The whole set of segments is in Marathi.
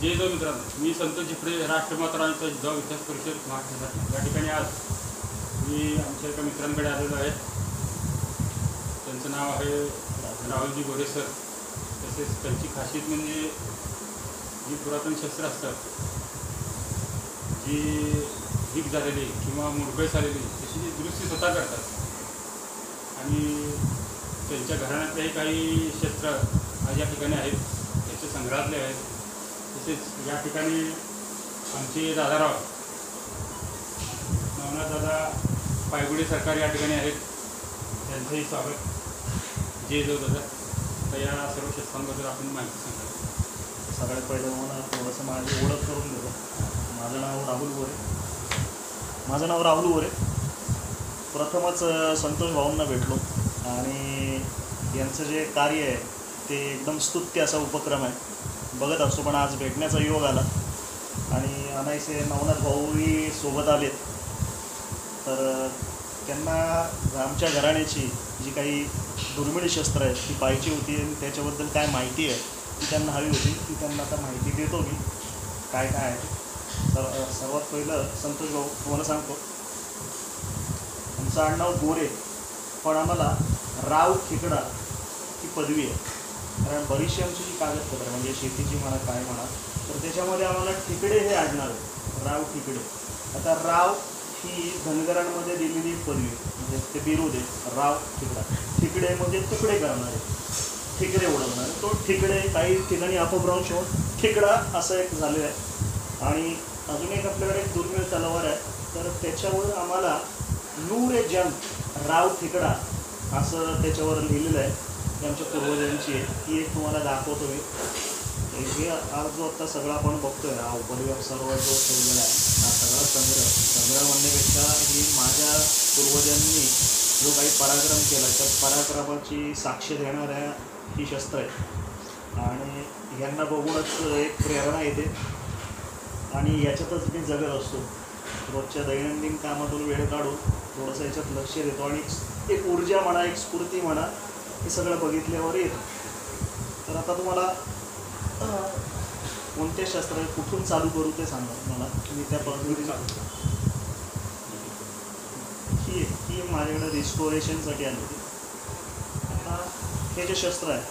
जय जय मित्रांनो, मी संतोष जिफडे, राष्ट्रमातांचा जिजाऊ इतिहास परिषद महाराष्ट्र. या ठिकाणी आज मी आमच्या एका मित्रांकडे आलेलो आहे. त्यांचं नाव आहे राहुलजी गोरे सर. तसेच त्यांची खासियत म्हणजे जी पुरातन शस्त्र असतात, जी हीक झालेली किंवा मुरगळ झालेली त्याची दुरुस्ती स्वतः करतात. आणि त्यांच्या घराण्यातलेही काही शस्त्र आज या ठिकाणी आहेत, त्याचे संग्रहालय आहेत. तसेच या ठिकाणी आमचे दादाराव नवनाथ दादा पायगुडे सरकार या ठिकाणी आहेत. त्यांचंही स्वागत. जय जय दादा. तर या सर्व शस्त्रांबद्दल आपण माहिती सांगा. सगळ्यात पहिलं मला थोडंसं माझी ओळख करून देतो. माझं नाव राहुल गोरे. प्रथमच संतोष भाऊंना भेटलो आणि यांचं जे कार्य आहे ते एकदम स्तुत्य असा उपक्रम आहे. बघत असतो, पण आज भेटण्याचा योग आला आणि अनायसे नवनाथ भाऊही सोबत आलेत. तर त्यांना आमच्या घराण्याची जी काही दुर्मिळ शस्त्र आहेत ती पाहिजे होती आणि त्याच्याबद्दल काय माहिती आहे ती त्यांना हवी होती. ती त्यांना आता माहिती देतो मी काय काय आहे. तर सर्वात पहिलं संतोष भाऊ तुम्हाला सांगतो, आमचं आडनाव गोरे, पण आम्हाला राव ठिकडा ही पदवी आहे. कारण बरीचशी आमची जी कागदपत्र म्हणजे शेतीची म्हणा काय म्हणा, तर त्याच्यामध्ये आम्हाला ठिकडे हे आडनाव आहे, राव ठिकडे. आता राव ही धनगरांमध्ये दिलेली पदवी म्हणजे ते बिरुद आहे, राव ठिकडा. ठिकडे म्हणजे तुकडे करणारे, ठिकडे उडवणारे. तो ठिकडे काही ठिकाणी अपभ्रंश होऊन ठिकडा असं एक झालेलं आहे. आणि अजून एक आपल्याकडे एक दुर्मिळ तलवार आहे, तर त्याच्यावर आम्हाला नूर ए जंग राव ठिकडा असं त्याच्यावर लिहिलेलं आहे. आमच्या पूर्वजांची आहे ती एक तुम्हाला दाखवतो मी. हे आज जो आत्ता सगळा आपण बघतोय हा उपरिवार सर्व जो ठेवलेला आहे हा सगळा संग्रह म्हणण्यापेक्षा ही माझ्या पूर्वजांनी जो काही पराक्रम केला त्या पराक्रमाची साक्ष देणाऱ्या ही शस्त्र आहे. आणि यांना बघूनच एक प्रेरणा येते आणि याच्यातच मी जगत असतो. रोजच्या दैनंदिन कामातून वेळ काढून थोडंसं याच्यात लक्ष देतो आणि एक ऊर्जा म्हणा, एक स्फूर्ती म्हणा, हे सगळं बघितल्यावर येतं. तर आता तुम्हाला कोणते शस्त्र कुठून चालू करू ते सांगा मला. मी त्या पद्धतीने ही माझ्याकडे रिस्टोरेशनसाठी आली होती. आता हे जे शस्त्र आहे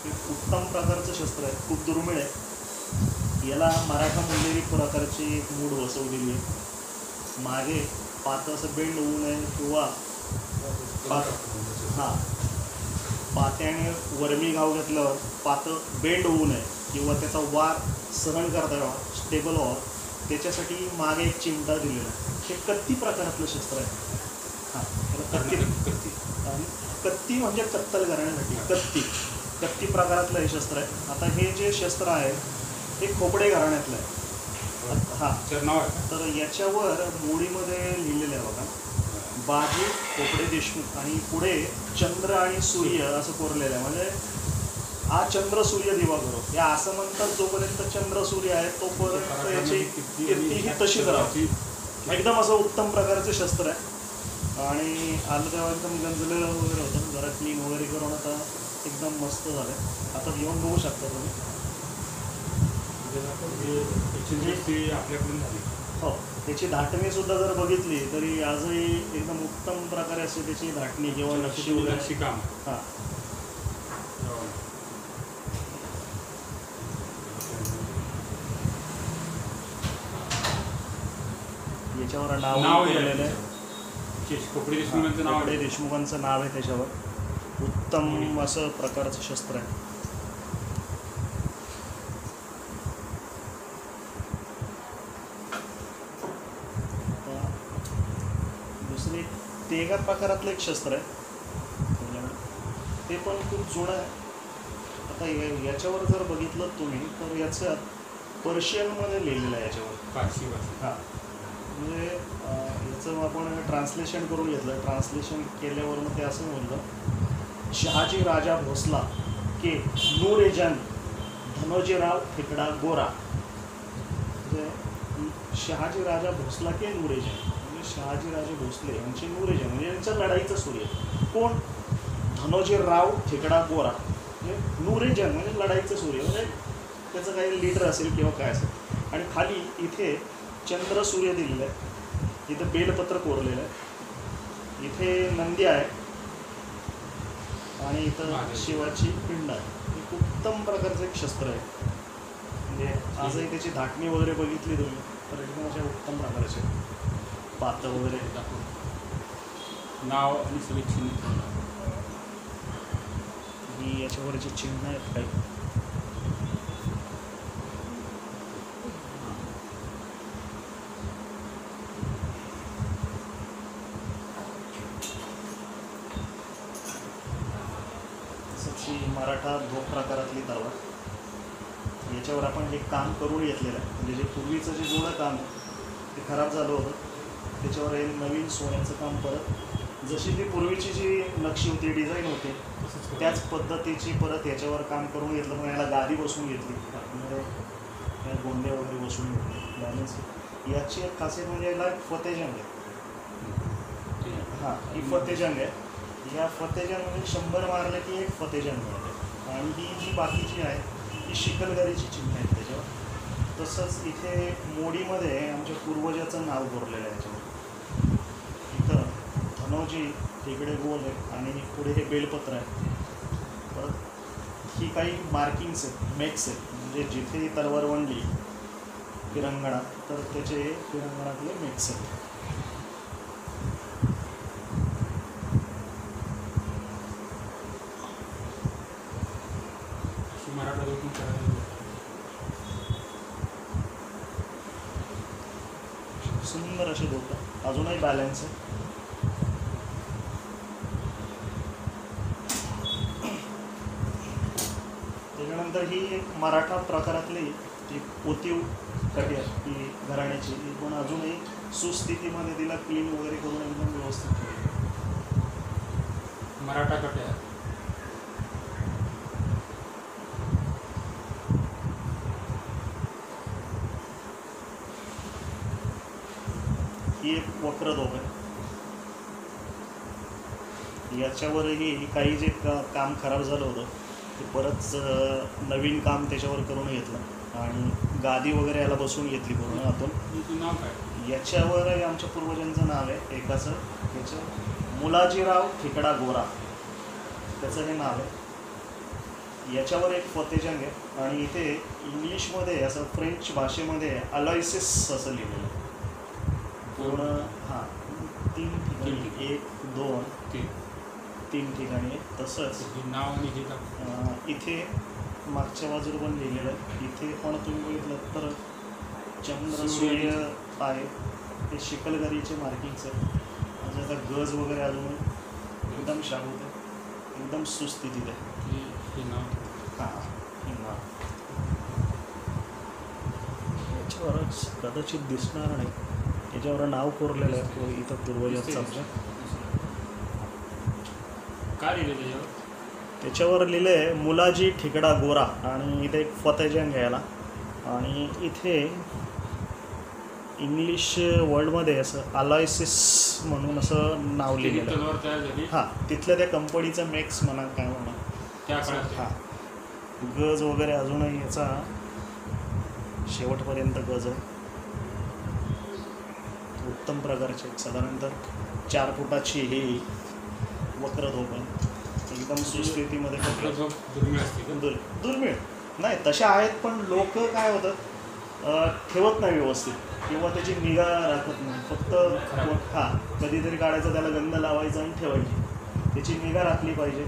हे उत्तम प्रकारचं शस्त्र आहे, खूप दुर्मिळ आहे. याला मराठा मुंडेरी प्रकारची एक मूड बसवलेली आहे. मागे पातं असं बेंड होऊ नये किंवा पात्याने वरमी घाव घेतल्यावर पातं बेंड होऊ नये किंवा त्याचा वार सहन करता यावा, स्टेबल व्हावं, त्याच्यासाठी मागे एक चिमटा दिलेला आहे. हे कत्ती प्रकारातलं शस्त्र आहे. कत्ती म्हणजे कत्तल करण्यासाठी कत्ती प्रकारातलं हे शस्त्र आहे. आता हे जे शस्त्र आहे हे खोपडे घराण्यातलं आहे. तर याच्यावर मोडीमध्ये लिहिलेलं आहे बघा, बाजी खोपडे देशमुख आणि पुढे चंद्र आणि सूर्य असं कोरलेलं आहे. म्हणजे हा चंद्र सूर्य दिवा करो या असं म्हणतात. जोपर्यंत चंद्र सूर्य आहे तोपर्यंत याची कीर्ती ही तशीच राहते. एकदम असं उत्तम प्रकारचं शस्त्र आहे. आणि आलं तेव्हा एकदम गंजलेलं वगैरे होतं, जरा क्लीन वगैरे करून आता एकदम मस्त झालं. आता घेऊन बघू शकता तुम्ही. आपल्याकडून झाली हो, त्याची धाटणी सुद्धा जर बघितली तरी आजही एकदम उत्तम प्रकारे असते त्याची धाटणी किंवा नक्षी वगैरे काम. हां, याच्यावर नाव लिहिलेलं आहे. खोपडे देशमुखांचं नाव आहे त्याच्यावर. उत्तम असं प्रकारचं शस्त्र आहे. दुसरे ते एका प्रकारातलं एक शस्त्र आहे, ते पण खूप जुनं आहे. आता याच्यावर जर बघितलं तुम्ही तर याच्यात पर्शियनमध्ये लिहिलेलं आहे याच्यावर. फारसी भाषा. हां, म्हणजे याचं आपण ट्रान्सलेशन करून घेतलं. ट्रान्सलेशन केल्यावर मग ते असं म्हणलं, शहाजी राजा भोसला के नूर ए जंग धनोजीराव ठिकडा गोरा. म्हणजे शहाजी राजा भोसला के नूर ए जंग म्हणजे शहाजीराजे भोसले यांचे नूर ए जंग म्हणजे यांच्या लढाईचं सूर्य कोण? धनोजीराव ठिकडा गोरा म्हणजे नूर ए जंग म्हणजे लढाईचं सूर्य. म्हणजे सोन्याचं काही लीटर असेल किंवा काय असेल. आणि खाली इथे चंद्र सूर्य दिलेलं आहे, इथं बेलपत्र कोरलेलं आहे, इथे नंदी आहे आणि इथं शिवाची पिंड आहे. एक उत्तम प्रकारचं एक शस्त्र आहे. म्हणजे आजही त्याची धाटणी वगैरे बघितली तुम्ही तर एकदम अशा उत्तम प्रकारचे पातं वगैरे नाव आणि सगळे चिन्ह ही याच्यावरची चिन्ह आहेत काही. तसंच ही मराठा धोप प्रकारातली तलवार. याच्यावर आपण हे काम करून घेतलेलं आहे. म्हणजे जे पूर्वीचं जे जुनं काम आहे ते खराब झालं होतं, त्याच्यावर हे नवीन सोन्याचं काम परत जशी ती पूर्वीची जी नक्षी होती डिझाईन होती त्याच पद्धतीची परत याच्यावर काम करून घेतलं. मग याला गादी बसवून घेतली, आतमध्ये या गोंडे वगैरे बसवून घेतले बॅलन्स. याची एक खासियत म्हणजे याला एक फतेजंग आहे. हां, ही फतेजंग आहे. या फतेजंगमध्ये 100 मारले की एक फतेजंग मिळते. आणि ही जी बाकीची आहे ही शिकलगारीची चिन्ह आहेत त्याच्यावर. तसंच इथे मोडीमध्ये आमच्या पूर्वजाचं नाव कोरलेलं आहे याच्यावर. इथं धनोजी तिकडे गोल आहे आणि पुढे हे बेलपत्र आहे. परत ही काही मार्किंग्स आहेत, मेक्स आहेत. म्हणजे जिथे ही तलवार वणली फिरंगणा तर त्याचे फिरंगणातले मेक्स आहेत. मराठा लोकं करायला सुंदर असे डोकं, अजूनही बॅलन्स आहे. त्याच्यानंतर ही एक मराठा प्रकारातली एक पोतीव कटी आहे ही घराण्याची, पण अजूनही सुस्थितीमध्ये तिला क्लीन वगैरे करून एकदम व्यवस्थित ठेवली. मराठा कट्या ही एक वक्रधोक आहे. याच्यावरही काही जे काम खराब झालं होतं ते परत नवीन काम त्याच्यावर करून घेतलं आणि गादी वगैरे याला बसवून घेतली पूर्ण आतून. तुझं नाव काय? याच्यावरही आमच्या पूर्वजांचं नाव आहे एकाचं, याचं मुलाजीराव ठिकडा गोरा त्याचं हे नाव आहे. याच्यावर एक फतेजंग आहे आणि इथे इंग्लिशमध्ये असं फ्रेंच भाषेमध्ये अलायसिस असं लिहिलेलं आहे पूर्ण. हां, 3 ठिकाणी, 1 2 3 ठिकाणी. तसंच नाव आणि हे इथे मागच्या बाजूला पण लिहिलेलं आहे. इथे पण तुम्ही बघितलं तर चंद्र सूर्य आहे. ते शिकलगारीचे मार्किंग्स आहेत. म्हणजे आता गज वगैरे अजून एकदम शाबूत आहे, एकदम सुस्थितीत आहे. हे नाव हां, हे नाव याच्यावरच कदाचित दिसणार नाही. याच्यावर नाव कोरलेलं आहे इथं पूर्वजाचं आमच्या. काय लिहिलं त्याच्यावर? त्याच्यावर लिहिलं आहे मुलाजी ठिकडा गोरा आणि इथे एक फतेजंग आहे याला. आणि इथे इंग्लिश वर्डमध्ये असं अलायसिस म्हणून असं नाव लिहिलेलं आहे. तलवार तयार झाली हां, तिथल्या त्या कंपनीचं मेक्स म्हणा काय म्हणा त्या काळात. हां, गज वगैरे अजूनही याचा शेवटपर्यंत गज आहे. उत्तम प्रकारचे साधारणतः 4 फुटाची ही वक्रधोक आहे. एकदम सुस्थितीमध्ये दुर्मिळ असते. दुर्मिळ नाही तशा आहेत, पण लोक काय होतं ठेवत नाही व्यवस्थित किंवा त्याची निगा राखत नाही. फक्त हां, कधीतरी काढायचं, त्याला गंध लावायचा आणि ठेवायची. त्याची निगा राखली पाहिजे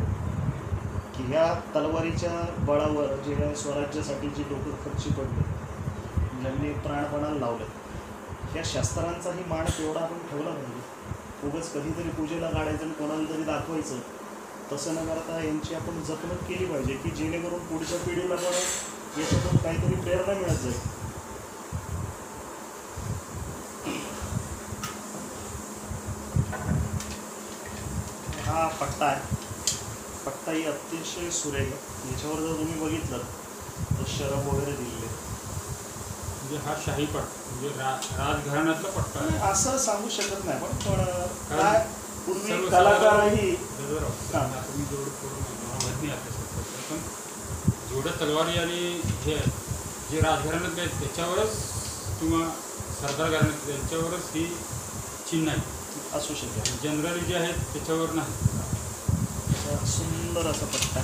की ह्या तलवारीच्या बळावर जे स्वराज्यासाठी जी लोकं खर्ची पडले, ज्यांनी प्राणपणाला लावले, ह्या शस्त्रांचाही मान तेवढा आपण ठेवला पाहिजे. उगाच कधीतरी पूजेला काढायचं आणि कोणाला तरी दाखवायचं तसं न करता यांची आपण जपणूक केली पाहिजे की जेणेकरून पुढच्या पिढीला पण याच्यातून काहीतरी प्रेरणा मिळत जाईल. हा पट्टा आहे. पट्टाही अतिशय सुरेख आहे. याच्यावर जर तुम्ही बघितलं तर शरब वगैरे दिलेले. म्हणजे हा शाही पट्टा म्हणजे राजघराण्यातला पट्टा आहे असं सांगू शकत नाही. पण काय पूर्वी कलाकारही तुम्ही जेवढं करून माहिती आहे पण जेवढं तलवारी आणि हे जे राजघराण्यात आहेत त्याच्यावरच किंवा सरदार घराण्यात त्यांच्यावरच ही चिन्ह आहे असू शकेल. जनरली जे आहेत त्याच्यावर नाही. असा सुंदर असा पट्टा.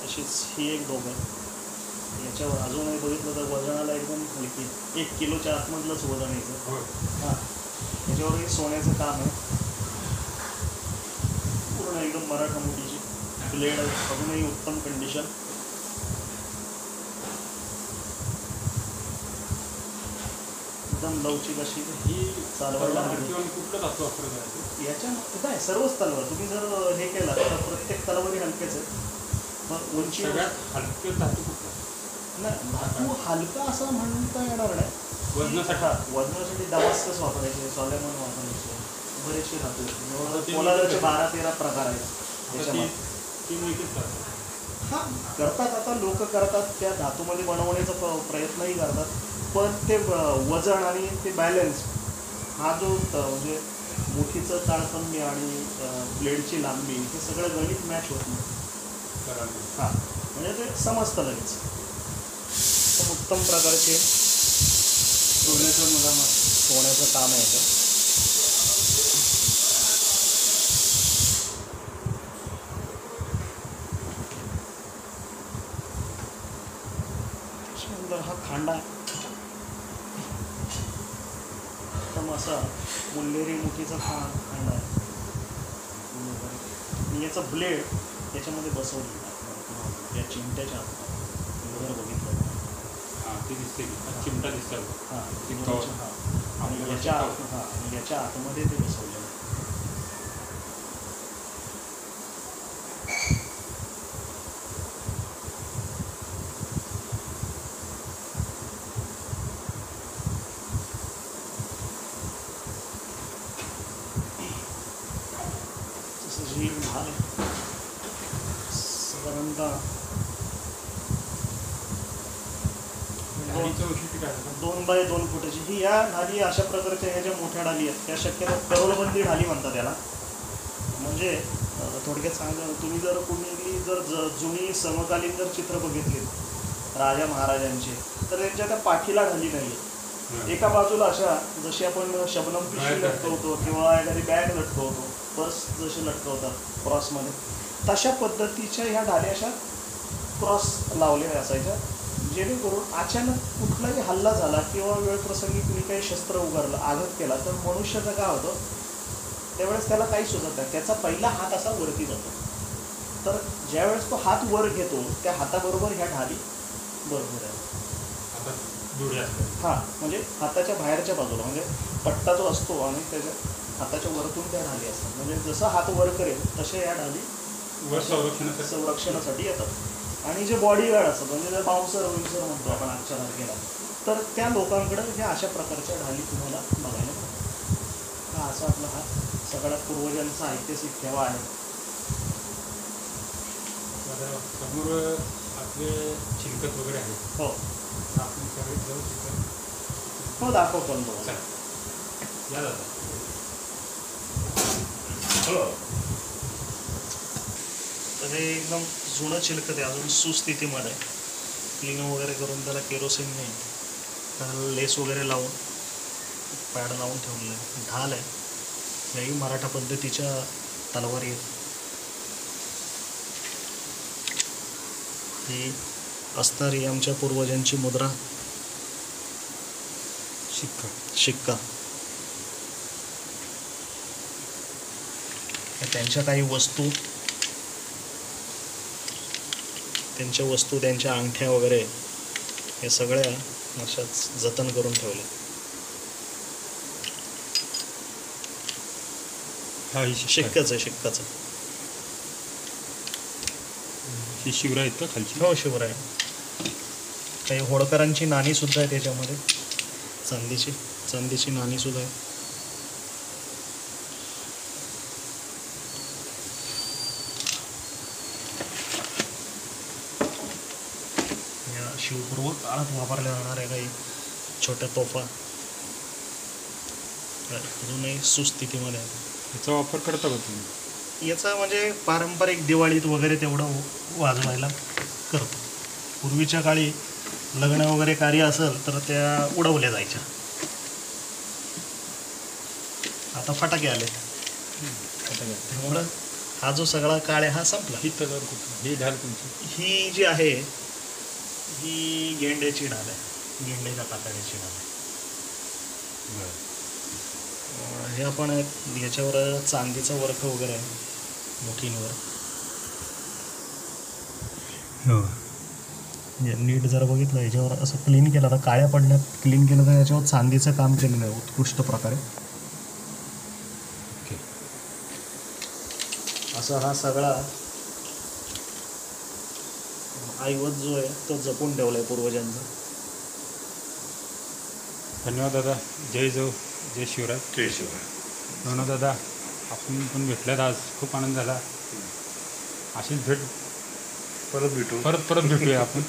अशीच ही एक डोक आहे. याच्यावर अजूनही बघितलं तर वजनाला एकदम हलकी, 1 किलोच्या आतमधलंच वजन याचं. हो. हां, याच्यावरही सोन्याचं काम आहे. पूर्ण एकदम मराठा मोठीची ब्लेड आहे, अजूनही उत्तम कंडिशन. एकदम लवचिक अशी ही चालवायला हवी. किंवा कुठलं धातू वापरलं जायचं? याच्या काय सर्वच तलवार तुम्ही जर हे केलं तर प्रत्येक तलवारी हलकेच आहे. मग उंची सगळ्यात हलकं धातू कुठलं? नाही, धातू हलका असं म्हणता येणार नाही. वजनासाठी वजनासाठी दमास्कस वापरायचे, सॉलेमन वापरायचे, बरेचसे धातू आता आहेत. ते पोलादाचे 12-13 प्रकार आहेत आता त्याच्यामध्ये. ती माहितीच का? हां, करतात, आता लोक करतात, त्या धातूमध्ये बनवण्याचा प्रयत्नही करतात. पण ते वजन आणि ते बॅलन्स हा जो म्हणजे मुठीचं ताळतम्य आणि ब्लेडची लांबी हे सगळं गणित मॅच होत नाही. हां, म्हणजे ते समजतं लगेच. पण उत्तम प्रकारचे सोन्याचं काम आहे ते. त्याच्यानंतर हा खांडा आहे. एकदम असा मुल्लेरी मुठीचा खांडा आहे. आणि याचं ब्लेड याच्यामध्ये बसवलेलं आहे, या चिमट्याच्या वगैरे बघितलं. हां, ते दिसते की चिमटा दिसतं. हां, चिमटा. हां, आणि याच्या आतमध्ये ते बसवलेलं आहे. तसंच ही ढाल आहे. साधारणतः ढालीचं वैशिष्ट्य काय आहे? 2 बाय 2 फुटाची ही या ढाली अशा प्रकारच्या ह्या ज्या मोठ्या ढाली आहेत त्या शक्यतो करोलबंदी ढाली म्हणतात त्याला. म्हणजे थोडक्यात सांगा, तुम्ही जर कुणी जर जुनी समकालीन जर चित्र बघितली राजा महाराजांचे तर त्यांच्या त्या पाठीला ढाली नाही आहे. एका बाजूला अशा जशी आपण शबनम पिशवी लटकवतो किंवा एखादी बॅग लटकवतो, पर्स जशी लटकवतात क्रॉसमध्ये, तशा पद्धतीच्या ह्या ढाली अशा क्रॉस लावलेल्या असायच्या. जेणेकरून अचानक कुठलाही हल्ला झाला किंवा वेळप्रसंगी कुणी काही शस्त्र उगारलं, आघात केला तर मनुष्याचं काय होतं त्यावेळेस त्याला काही सुचत नाही, त्याचा पहिला हात असा वरती जातो. तर ज्यावेळेस तो हात वर घेतो त्या हाताबरोबर ह्या ढाली बरोबर आहे. हां, म्हणजे हाताच्या बाहेरच्या बाजूला म्हणजे पट्टा जो असतो आणि त्याच्या हाताच्या वरतून त्या ढाली असतात. म्हणजे जसं हात वर करेल तशा या ढाली संरक्षणासाठी येतात. आणि जे बॉडीगार्ड असतात म्हणजे जे बाउन्सर म्हणतो आपण आजच्या तारखेला, तर त्या लोकांकडे ह्या अशा प्रकारच्या ढाली तुम्हाला बघायला मिळतात. हा असा आपला हा सगळ्यात पूर्वजांचा ऐतिहासिक ठेवा आहे. समोर आपले चिलकत वगैरे आहे. हो आपण सगळे जाऊ शकतो. हो, दाखवतो ना बघा. या दादा. तर हे एकदम जुनं चिलकत आहे, अजून सुस्थितीमध्ये आहे. क्लीन वगैरे करून त्याला केरोसिन नाही, त्याला लेस वगैरे लावून पॅड लावून ठेवलेलं आहे. ढाल आहे. याही मराठा पद्धतीच्या तलवारी आहेत. ही असणारी आमच्या पूर्वजांची मुद्रा, शिक्का. त्यांच्या काही वस्तू, त्यांच्या अंगठ्या वगैरे हे सगळ्या अशाच जतन करून ठेवले. शिक्काच आहे, शिक्काचं. ही शिवरा आहेत का खालची? हो, शिवराय. काही होळकरांची नाणी सुद्धा आहे त्याच्यामध्ये, चांदीची नाणी सुद्धा आहे. शिवपूर्व काळात वापरल्या जाणाऱ्या काही छोट्या तोफा अजूनही सुस्थितीमध्ये आहेत. याचा वापर करता का तुम्ही? याचा म्हणजे पारंपरिक दिवाळीत वगैरे तेवढं वाजवायला करतो. पूर्वीच्या काळी लग्न वगैरे कार्य असेल तर त्या उडवल्या जायच्या. आता फटाके आले त्यामुळं हा जो सगळा काळ आहे हा संपला. ही तलवार कुठली? ही ढाल तुमची? ही जी आहे ही गेंड्याची ढाल आहे, गेंड्याच्या कातड्याची ढाल आहे. हे आपण याच्यावर चांदीचा वर्क वगैरे आहे मुठींवर. नीट जर बघितलं याच्यावर असं क्लीन केलं तर काळ्या पडल्यात, क्लीन केलं तर याच्यावर चांदीचं काम केलेलं आहे उत्कृष्ट प्रकारे. असा हा सगळा ऐवज जो आहे तो जपून ठेवला आहे पूर्वजांचा. धन्यवाद दादा. जय जो जय शिवराय. जय शिवराय. नवना दादा, आपण पण भेटल्यात आज, खूप आनंद झाला. अशीच भेट परत भेटू. परत भेटूया आपण.